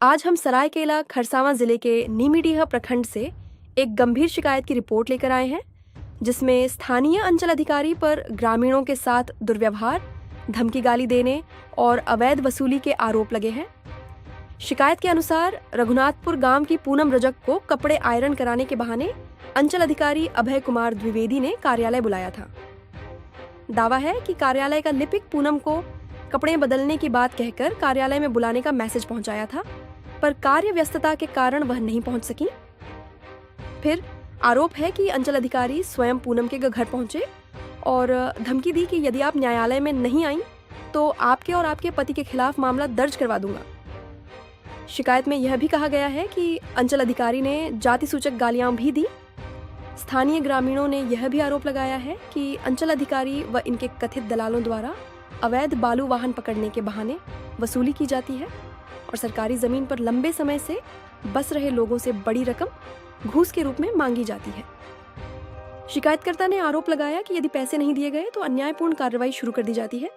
आज हम सरायकेला खरसावां जिले के नीमीडीह प्रखंड से एक गंभीर शिकायत की रिपोर्ट लेकर आए हैं, जिसमें स्थानीय अंचल अधिकारी पर ग्रामीणों के साथ दुर्व्यवहार, धमकी गाली देने और अवैध वसूली के आरोप लगे हैं। शिकायत के अनुसार रघुनाथपुर गांव की पूनम रजक को कपड़े आयरन कराने के बहाने अंचल अधिकारी अभय कुमार द्विवेदी ने कार्यालय बुलाया था। दावा है कि कार्यालय का लिपिक पूनम को कपड़े बदलने की बात कहकर कार्यालय में बुलाने का मैसेज पहुंचाया था, पर कार्य व्यस्तता के कारण वह नहीं पहुंच सकी। फिर आरोप है कि अंचल अधिकारी स्वयं पूनम के घर पहुंचे और धमकी दी कि यदि आप न्यायालय में नहीं आई तो आपके और आपके पति के खिलाफ मामला दर्ज करवा दूंगा। शिकायत में यह भी कहा गया है कि अंचल अधिकारी ने जाति सूचक गालियां भी दी। स्थानीय ग्रामीणों ने यह भी आरोप लगाया है कि अंचल अधिकारी व इनके कथित दलालों द्वारा अवैध बालू वाहन पकड़ने के बहाने वसूली की जाती है और सरकारी जमीन पर लंबे समय से बस रहे लोगों से बड़ी रकम घूस के रूप में मांगी जाती है। शिकायतकर्ता ने आरोप लगाया कि यदि पैसे नहीं दिए गए तो अन्यायपूर्ण कार्रवाई शुरू कर दी जाती है।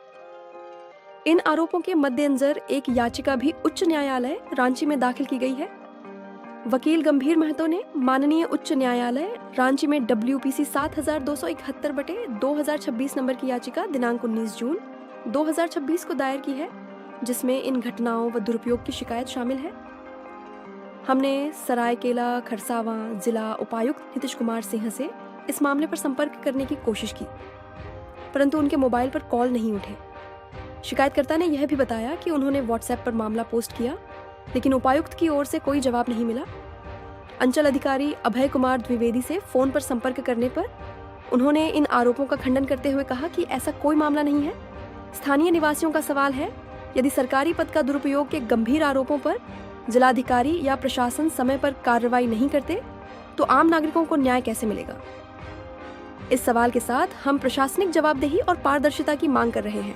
इन आरोपों के मद्देनजर एक याचिका भी उच्च न्यायालय रांची में दाखिल की गई है। वकील गंभीर महतो ने माननीय उच्च न्यायालय रांची में WPC 7271/2026 नंबर की याचिका दिनांक 19 जून 2026 को दायर की है, जिसमें इन घटनाओं व दुरुपयोग की शिकायत शामिल है। हमने सरायकेला खरसावां जिला उपायुक्त नीतीश कुमार सिंह से इस मामले पर संपर्क करने की कोशिश की, परंतु उनके मोबाइल पर कॉल नहीं उठे। शिकायतकर्ता ने यह भी बताया कि उन्होंने व्हाट्सएप पर मामला पोस्ट किया, लेकिन उपायुक्त की ओर से कोई जवाब नहीं मिला। अंचल अधिकारी अभय कुमार द्विवेदी से फोन पर संपर्क करने पर उन्होंने इन आरोपों का खंडन करते हुए कहा कि ऐसा कोई मामला नहीं है। स्थानीय निवासियों का सवाल है, यदि सरकारी पद का दुरुपयोग के गंभीर आरोपों पर जिलाधिकारी या प्रशासन समय पर कार्रवाई नहीं करते तो आम नागरिकों को न्याय कैसे मिलेगा। इस सवाल के साथ हम प्रशासनिक जवाबदेही और पारदर्शिता की मांग कर रहे हैं।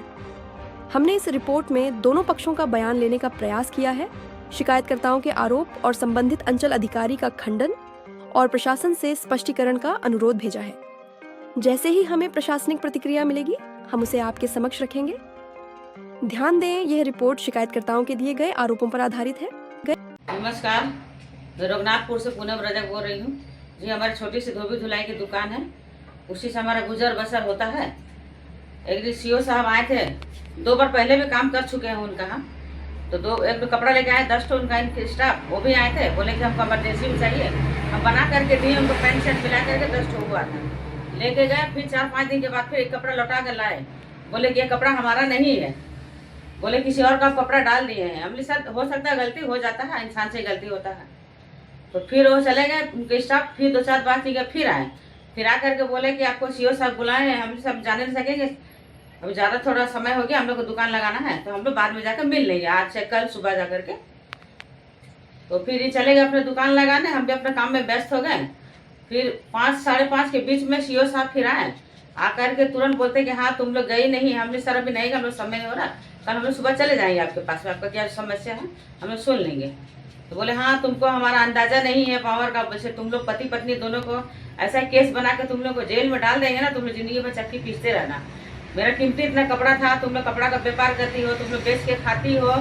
हमने इस रिपोर्ट में दोनों पक्षों का बयान लेने का प्रयास किया है, शिकायतकर्ताओं के आरोप और संबंधित अंचल अधिकारी का खंडन और प्रशासन से स्पष्टीकरण का अनुरोध भेजा है। जैसे ही हमें प्रशासनिक प्रतिक्रिया मिलेगी, हम उसे आपके समक्ष रखेंगे। ध्यान दें, यह रिपोर्ट शिकायतकर्ताओं के दिए गए आरोपों पर आधारित है। नमस्कार, मैं रघुनाथपुर से पूनम रजक बोल रही हूँ जी। हमारी छोटी सी धोबी धुलाई की दुकान है, उसी से हमारा गुजर बसर होता है। एक दिन CO साहब आए थे, 2 बार पहले भी काम कर चुके हैं उनका। तो एक कपड़ा लेके आए 10 उनका इनके स्टाफ, वो भी आए थे, बोले कि हमको इमरजेंसी में चाहिए। हम बना करके दिए उनको, पैंट शर्ट मिला करके 10 हुआ था। लेके गए, फिर 4-5 दिन के बाद फिर एक कपड़ा लौटा कर लाए, बोले कि ये कपड़ा हमारा नहीं है, बोले किसी और का कपड़ा डाल दिए हैं। हमने सर हो सकता है, गलती हो जाता है, इंसान से गलती होता है। तो फिर वो चले गए उनके स्टाफ, फिर 2-4 बात की, फिर आए, फिर आकर के बोले कि आपको CO साहब बुलाए हैं, हम सब जाने नहीं सकेंगे, अब ज़्यादा थोड़ा समय हो गया, हम लोग को दुकान लगाना है, तो हम लोग बाद में जाकर मिल लेंगे, आज से कल सुबह जा करके। तो फिर ये चले गए अपने दुकान लगाने, हम भी अपने काम में व्यस्त हो गए। फिर 5-5:30 के बीच में CO साहब फिर आए, आकर के तुरंत बोलते कि हाँ तुम लोग गई नहीं। हमने सर अभी नहीं, हम लोग समय नहीं हो रहा, कल हम लोग सुबह चले जाएंगे आपके पास में, आपका क्या समस्या है हम लोग सुन लेंगे। तो बोले हाँ तुमको हमारा अंदाजा नहीं है पावर का, वैसे तुम लोग पति पत्नी दोनों को ऐसा केस बना के तुम लोग को जेल में डाल देंगे ना, तुम लोग जिंदगी में चक्की पीसते रहना। मेरा कीमती इतना कपड़ा था, तुम लोग कपड़ा का व्यापार करती हो, तुम लोग बेच के खाती हो,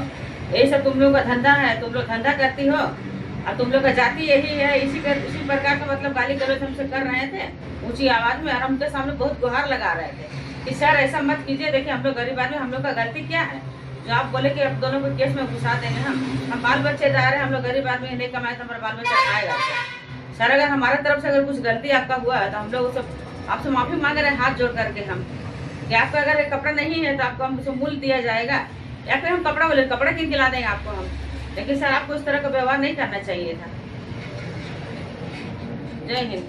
यही सब तुम लोग का धंधा है, तुम लोग धंधा करती हो और तुम लोग का जाति यही है। इसी प्रकार का मतलब गाली गलौज हमसे कर रहे थे ऊंची आवाज में, और हम उनके सामने बहुत गुहार लगा रहे थे कि सर ऐसा मत कीजिए, देखिए हम लोग गरीब आदमी, हम लोग का गलती क्या है जो आप बोले कि अब दोनों को केस में घुसा देंगे। हम बाल बच्चे जा रहे हैं, हम लोग गरीब आदमी नहीं कमाए तो हमारा बाल बच्चा खाएगा। सर अगर हमारे तरफ से अगर कुछ गलती आपका हुआ है तो हम लोग आपसे माफी मांग रहे हैं हाथ जोड़ करके हम, कि आपका अगर कपड़ा नहीं है तो आपको हमसे मूल्य दिया जाएगा, या फिर हम कपड़ा किन खिला देंगे आपको हम। लेकिन सर आपको इस तरह का व्यवहार नहीं करना चाहिए था। जय हिंद।